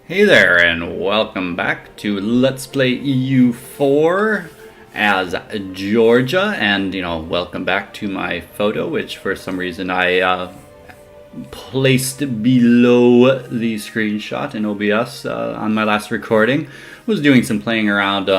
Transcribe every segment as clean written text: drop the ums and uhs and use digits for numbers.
Hey there, and welcome back to Let's Play EU4 as Georgia, and welcome back to my photo, which for some reason I placed below the screenshot in OBS on my last recording. Was doing some playing around,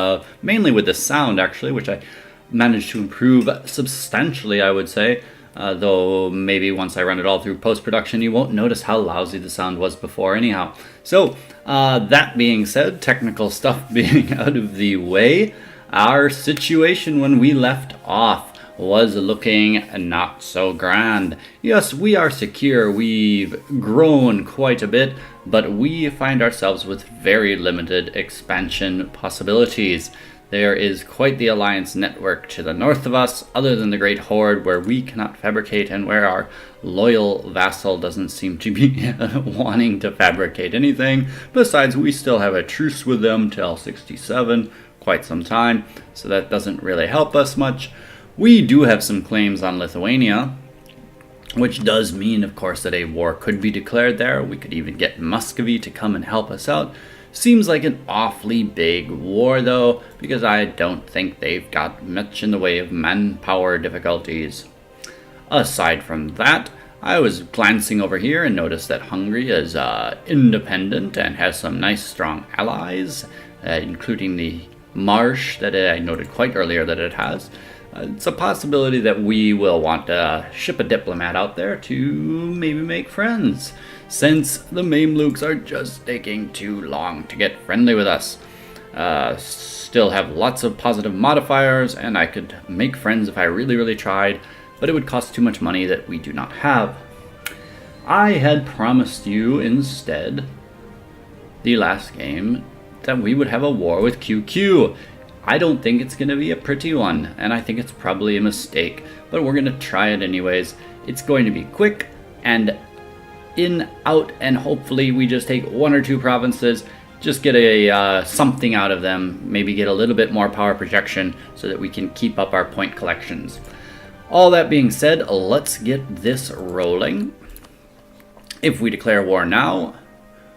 mainly with the sound actually, which I managed to improve substantially, I would say. Though maybe once I run it all through post-production, you won't notice how lousy the sound was before anyhow. So, that being said, technical stuff being out of the way, our situation when we left off was looking not so grand. Yes, we are secure, we've grown quite a bit, but we find ourselves with very limited expansion possibilities. There is quite the alliance network to the north of us, other than the Great Horde, where we cannot fabricate and where our loyal vassal doesn't seem to be wanting to fabricate anything. Besides, we still have a truce with them till 67, quite some time, so that doesn't really help us much. We do have some claims on Lithuania, which does mean, of course, that a war could be declared there. We could even get Muscovy to come and help us out. Seems like an awfully big war, though, because I don't think they've got much in the way of manpower difficulties. Aside from that, I was glancing over here and noticed that Hungary is independent and has some nice strong allies, including the Marsh that I noted quite earlier that it has. It's a possibility that we will want to ship a diplomat out there to maybe make friends, since the Mamluks are just taking too long to get friendly with us. Still have lots of positive modifiers, and I could make friends if I really tried, but it would cost too much money that we do not have. I had promised you instead, the last game, that we would have a war with QQ. I don't think it's going to be a pretty one, and I think it's probably a mistake, but we're going to try it anyways. It's going to be quick and in, out, and hopefully we just take one or two provinces, just get a something out of them, maybe get a little bit more power projection so that we can keep up our point collections. All that being said, let's get this rolling. If we declare war now,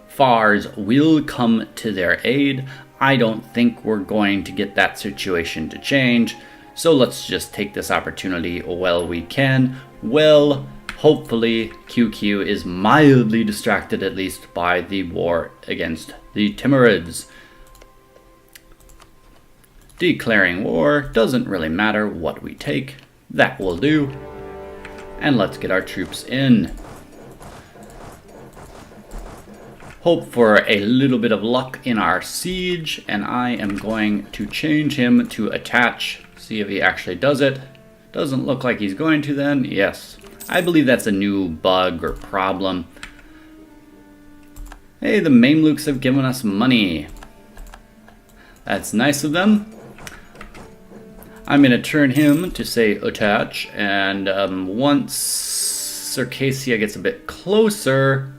Fars will come to their aid. I don't think we're going to get that situation to change, so let's just take this opportunity while we can. Well, hopefully QQ is mildly distracted at least by the war against the Timurids. Declaring war doesn't really matter what we take, that will do. And let's get our troops in. Hope for a little bit of luck in our siege, and I am going to change him to attach. See if he actually does it. Doesn't look like he's going to then. Yes. I believe that's a new bug or problem. Hey, the Mamluks have given us money. That's nice of them. I'm going to turn him to say attach, and once Circassia gets a bit closer,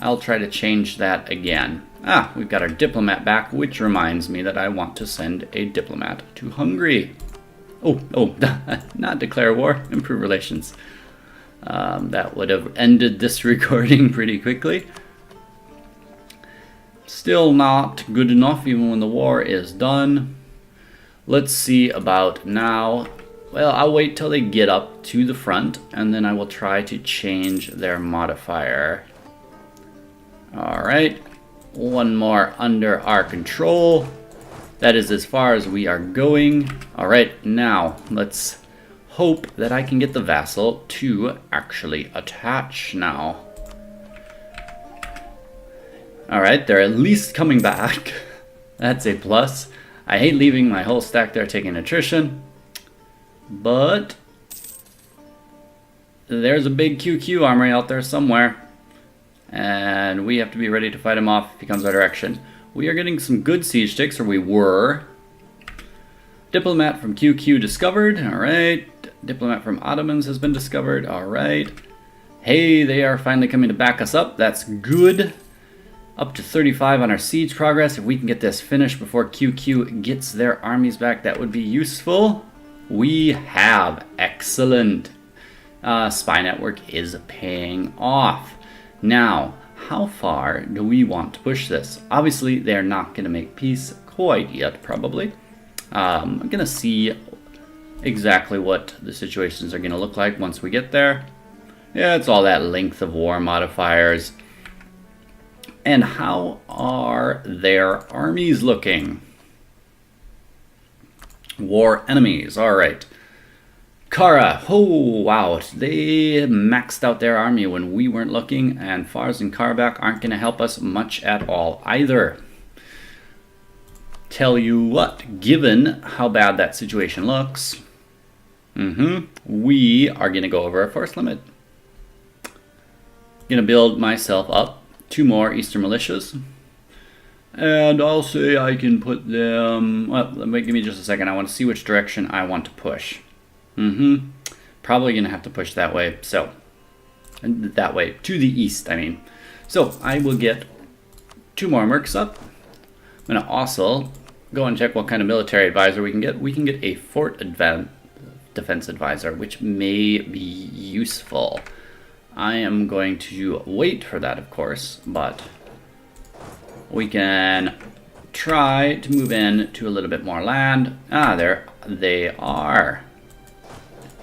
I'll try to change that again. We've got our diplomat back, which reminds me that I want to send a diplomat to Hungary. Oh, not declare war, improve relations. That would have ended this recording pretty quickly. Still not good enough even when the war is done. Let's see about now. Well, I'll wait till they get up to the front, and then I will try to change their modifier. Alright, one more under our control. That is as far as we are going. Alright, now let's hope that I can get the vassal to actually attach now. Alright, they're at least coming back. That's a plus. I hate leaving my whole stack there taking attrition, but there's a big QQ armory out there somewhere, and we have to be ready to fight him off if he comes our direction. We are getting some good siege ticks, or we were. Diplomat from QQ discovered. Alright. Diplomat from Ottomans has been discovered. Alright. Hey, they are finally coming to back us up. That's good. Up to 35 on our siege progress. If we can get this finished before QQ gets their armies back, that would be useful. We have. Excellent. Spy network is paying off. Now, how far do we want to push this? Obviously, they're not going to make peace quite yet, probably. I'm going to see exactly what the situations are going to look like once we get there. Yeah, it's all that length of war modifiers. And how are their armies looking? War enemies, alright. Kara, oh wow, they maxed out their army when we weren't looking, and Fars and Karbak aren't going to help us much at all either. Tell you what, given how bad that situation looks, we are going to go over our force limit. Going to build myself up 2 more Eastern militias. And I'll say I can put them... Well, give me just a second. I want to see which direction I want to push. Probably going to have to push that way. So, that way. To the east, I mean. So, I will get 2 more mercs up. I'm going to also go and check what kind of military advisor we can get. We can get a fort defense advisor, which may be useful. I am going to wait for that, of course, but we can try to move in to a little bit more land. Ah, there they are.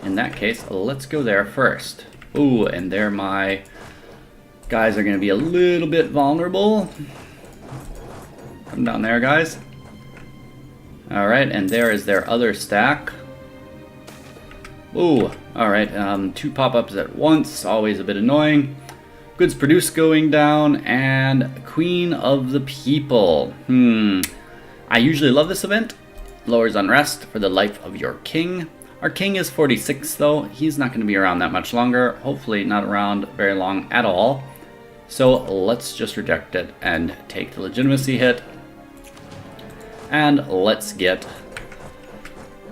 In that case, let's go there first. Ooh, and there my guys are going to be a little bit vulnerable. Come down there, guys. Alright, and there is their other stack. Ooh, alright, 2 pop-ups at once, always a bit annoying. Goods produced going down, and Queen of the People. I usually love this event. Lowers unrest for the life of your king. Our king is 46 though. He's not going to be around that much longer. Hopefully not around very long at all. So let's just reject it and take the legitimacy hit. And let's get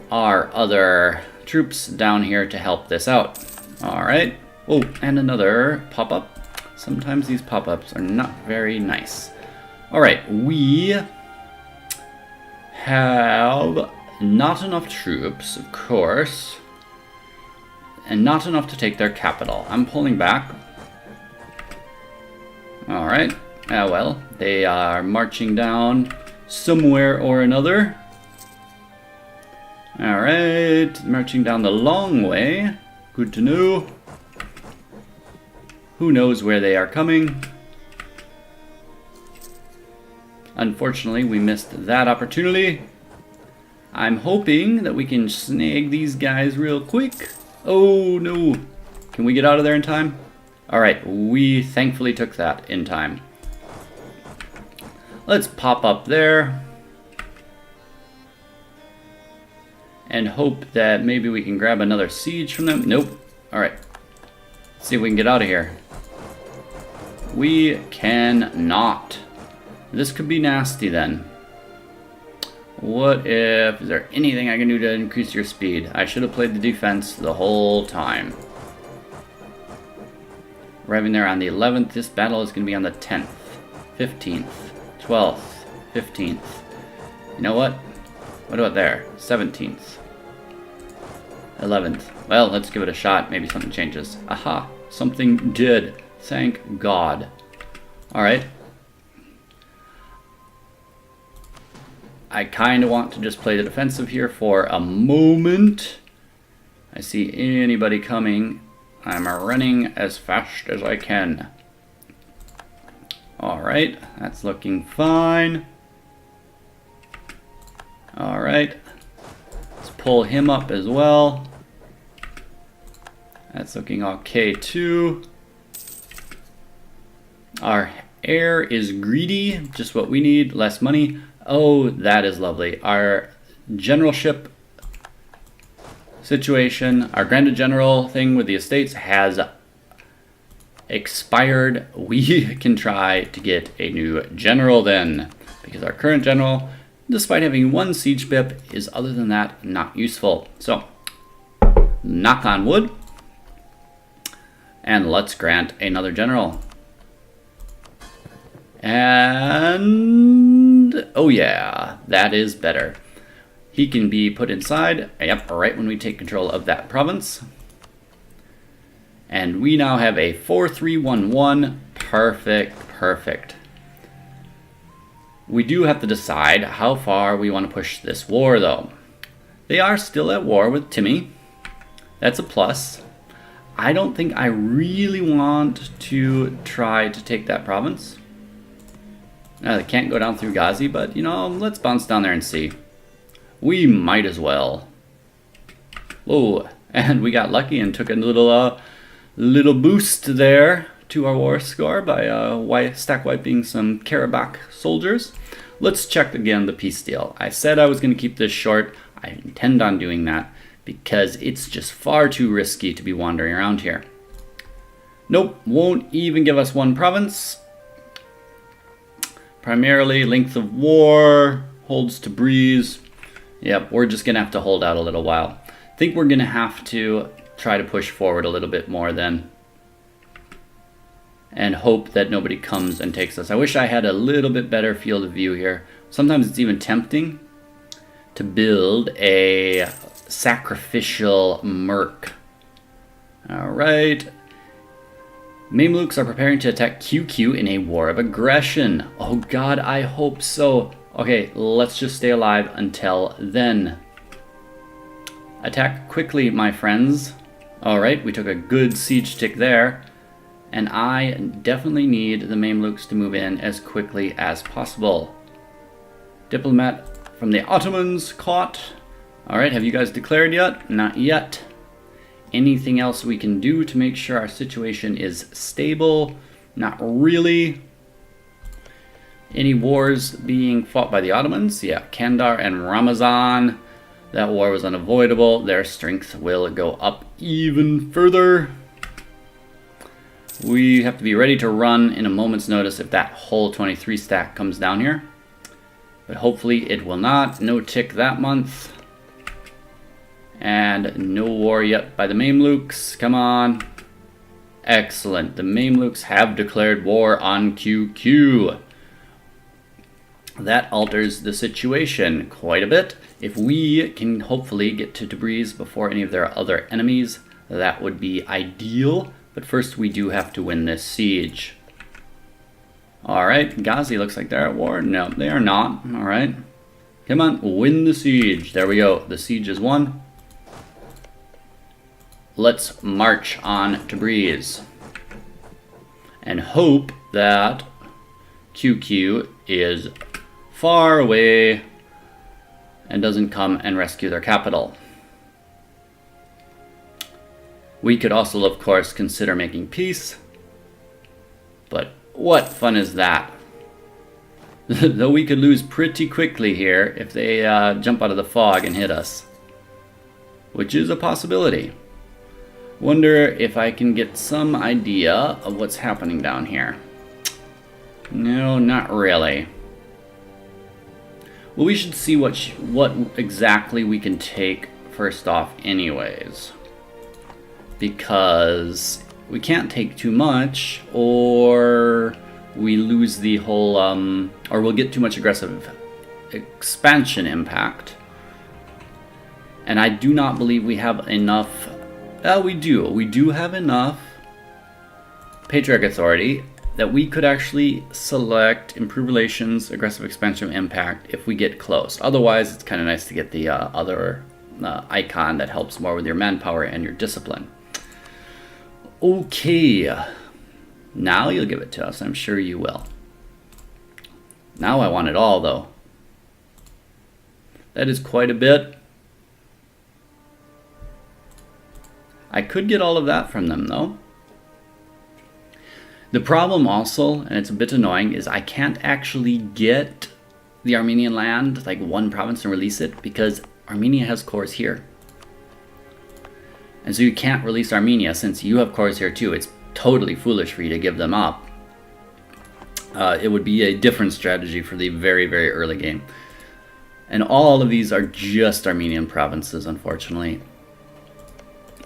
our other troops down here to help this out. Alright. Oh, and another pop-up. Sometimes these pop-ups are not very nice. Alright, we have not enough troops, of course, and not enough to take their capital. I'm pulling back. Alright, well, they are marching down somewhere or another. Alright, marching down the long way. Good to know. Who knows where they are coming? Unfortunately, we missed that opportunity. I'm hoping that we can snag these guys real quick. Oh no. Can we get out of there in time? Alright, we thankfully took that in time. Let's pop up there. And hope that maybe we can grab another siege from them. Nope. Alright. Let's see if we can get out of here. We cannot. This could be nasty then. What if... Is there anything I can do to increase your speed? I should have played the defense the whole time. Arriving there on the 11th. This battle is going to be on the 10th, 15th, 12th, 15th. You know what? What about there? 17th. 11th. Well, let's give it a shot. Maybe something changes. Aha! Something did. Thank God. Alright. I kind of want to just play the defensive here for a moment. I see anybody coming. I'm running as fast as I can. Alright, that's looking fine. Alright, let's pull him up as well. That's looking okay too. Our heir is greedy, just what we need, less money. Oh, that is lovely. Our generalship situation, our Grand General thing with the estates has expired. We can try to get a new general then, because our current general, despite having 1 siege pip, is other than that not useful. So, knock on wood, and let's grant another general. And oh yeah, that is better. He can be put inside, yep, right when we take control of that province. And we now have a 4-3-1-1. Perfect, Perfect. We do have to decide how far we want to push this war, though. They are still at war with Timmy. That's a plus. I don't think I really want to try to take that province. They can't go down through Ghazi, but, you know, let's bounce down there and see. We might as well. Whoa, and we got lucky and took a little boost there to our war score by stack wiping some Karabakh soldiers. Let's check again the peace deal. I said I was going to keep this short. I intend on doing that because it's just far too risky to be wandering around here. Nope, won't even give us one province. Primarily length of war, holds Tabriz. Yep, we're just going to have to hold out a little while. I think we're going to have to try to push forward a little bit more then. And hope that nobody comes and takes us. I wish I had a little bit better field of view here. Sometimes it's even tempting to build a sacrificial merc. Alright. Mamluks are preparing to attack QQ in a war of aggression. Oh god, I hope so. Okay, let's just stay alive until then. Attack quickly, my friends. Alright, we took a good siege tick there. And I definitely need the Mamluks to move in as quickly as possible. Diplomat from the Ottomans caught. Alright, have you guys declared yet? Not yet. Anything else we can do to make sure our situation is stable? Not really. Any wars being fought by the Ottomans? Yeah, Kandar and Ramazan. That war was unavoidable. Their strength will go up even further. We have to be ready to run in a moment's notice if that whole 23 stack comes down here. But hopefully it will not. No tick that month. And no war yet by the Mamluks. Come on. Excellent. The Mamluks have declared war on QQ. That alters the situation quite a bit. If we can hopefully get to Tabriz before any of their other enemies, that would be ideal. But first we do have to win this siege. Alright, Ghazi looks like they're at war. No, they are not. Alright. Come on, win the siege. There we go. The siege is won. Let's march on Tabriz. And hope that QQ is far away and doesn't come and rescue their capital. We could also, of course, consider making peace. But what fun is that? Though we could lose pretty quickly here if they jump out of the fog and hit us. Which is a possibility. Wonder if I can get some idea of what's happening down here. No, not really. Well, we should see what exactly we can take first off anyways. Because we can't take too much, or we lose the whole, or we'll get too much aggressive expansion impact. And I do not believe we have enough. We do have enough Patriarch Authority that we could actually select Improve Relations, Aggressive Expansion Impact if we get close. Otherwise, it's kind of nice to get the other icon that helps more with your manpower and your discipline. Okay, now you'll give it to us. I'm sure you will. Now I want it all, though. That is quite a bit. I could get all of that from them, though. The problem also, and it's a bit annoying, is I can't actually get the Armenian land, like one province, and release it because Armenia has cores here. And so you can't release Armenia since you have cores here too. It's totally foolish for you to give them up. It would be a different strategy for the very, very early game. And all of these are just Armenian provinces, unfortunately.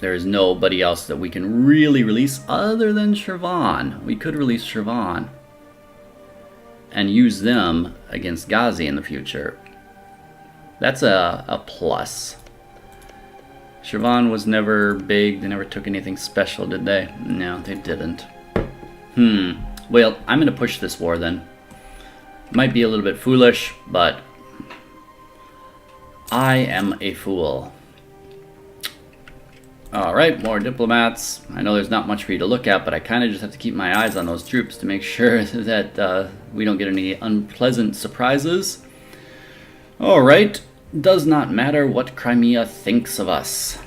There is nobody else that we can really release other than Shirvan. We could release Shirvan and use them against Ghazi in the future. That's a plus. Shirvan was never big. They never took anything special, did they? No, they didn't. Well, I'm going to push this war then. Might be a little bit foolish, but I am a fool. Alright, more diplomats. I know there's not much for you to look at, but I kind of just have to keep my eyes on those troops to make sure that we don't get any unpleasant surprises. Alright, does not matter what Crimea thinks of us.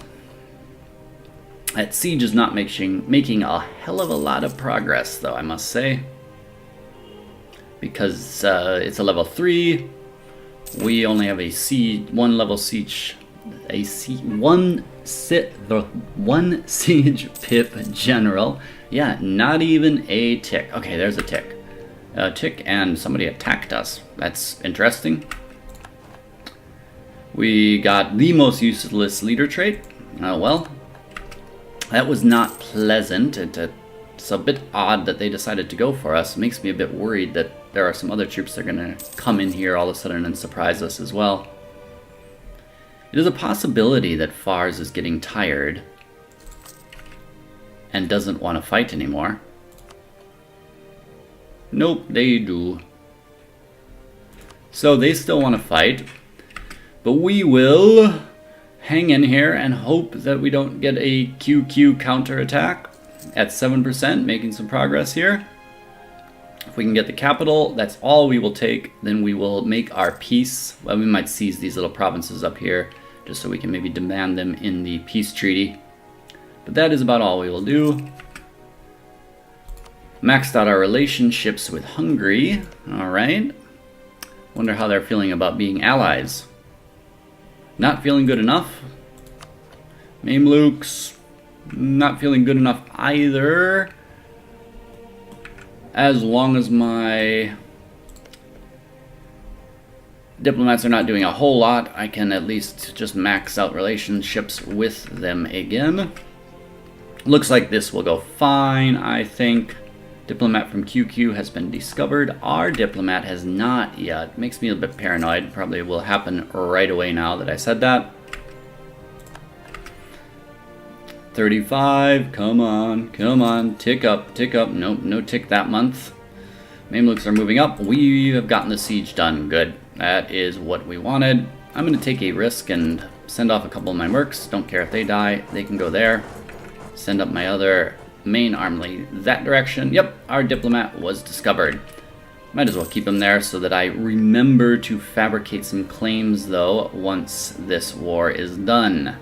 That siege is not making a hell of a lot of progress, though, I must say. Because it's a level 3. We only have a one level siege. One siege pip general. Yeah, not even a tick. Okay, there's a tick. A tick, and somebody attacked us. That's interesting. We got the most useless leader trait. Well, that was not pleasant. It's a bit odd that they decided to go for us. It makes me a bit worried that there are some other troops that are going to come in here all of a sudden and surprise us as well. It is a possibility that Fars is getting tired and doesn't want to fight anymore. Nope, they do. So they still want to fight, but we will hang in here and hope that we don't get a QQ counterattack at 7%, making some progress here. If we can get the capital, that's all we will take. Then we will make our peace. Well, we might seize these little provinces up here just so we can maybe demand them in the peace treaty. But that is about all we will do. Maxed out our relationships with Hungary. Alright. Wonder how they're feeling about being allies. Not feeling good enough. Mamluks, not feeling good enough either. As long as my diplomats are not doing a whole lot, I can at least just max out relationships with them again. Looks like this will go fine, I think. Diplomat from QQ has been discovered. Our diplomat has not yet. Makes me a bit paranoid. Probably will happen right away now that I said that. 35, come on, tick up, nope, no tick that month. Mamluks are moving up, we have gotten the siege done, good. That is what we wanted. I'm going to take a risk and send off a couple of my mercs, don't care if they die, they can go there. Send up my other main army that direction. Yep, our diplomat was discovered. Might as well keep him there so that I remember to fabricate some claims though once this war is done.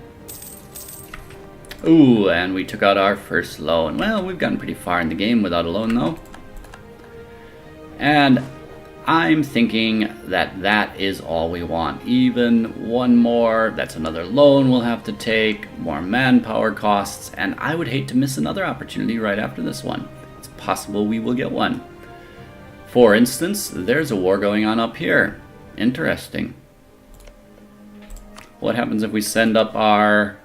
Ooh, and we took out our first loan. Well, we've gotten pretty far in the game without a loan, though. And I'm thinking that that is all we want. Even one more, that's another loan we'll have to take, more manpower costs, and I would hate to miss another opportunity right after this one. It's possible we will get one. For instance, there's a war going on up here. Interesting. What happens if we send up our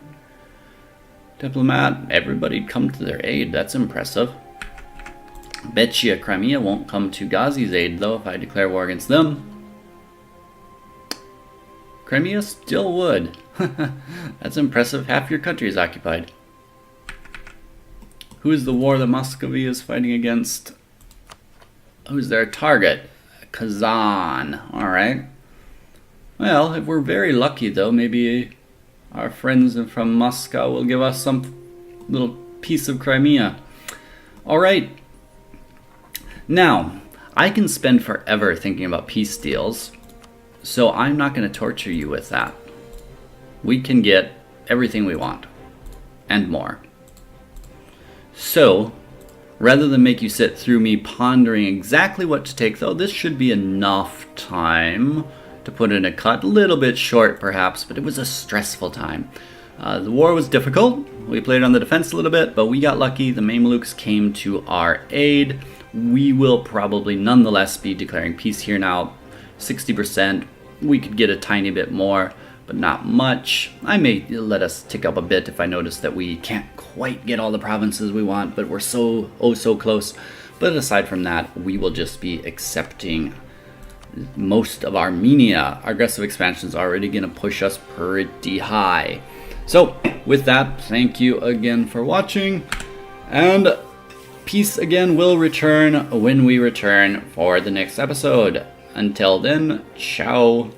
diplomat? Everybody'd come to their aid. That's impressive. Betcha Crimea won't come to Ghazi's aid, though, if I declare war against them. Crimea still would. That's impressive. Half your country is occupied. Who is the war that Muscovy is fighting against? Who's their target? Kazan. Alright. Well, if we're very lucky, though, maybe our friends from Moscow will give us some little piece of Crimea. Alright. Now, I can spend forever thinking about peace deals, so I'm not going to torture you with that. We can get everything we want, and more. So, rather than make you sit through me pondering exactly what to take, though, this should be enough time to put in a cut. A little bit short, perhaps, but it was a stressful time. The war was difficult. We played on the defense a little bit, but we got lucky. The Mamluks came to our aid. We will probably nonetheless be declaring peace here now. 60%. We could get a tiny bit more, but not much. I may let us tick up a bit if I notice that we can't quite get all the provinces we want, but we're so close. But aside from that, we will just be accepting most of Armenia. Our aggressive expansion is already going to push us pretty high. So with that, thank you again for watching, and Peace again will return when we return for the next episode. Until then, ciao.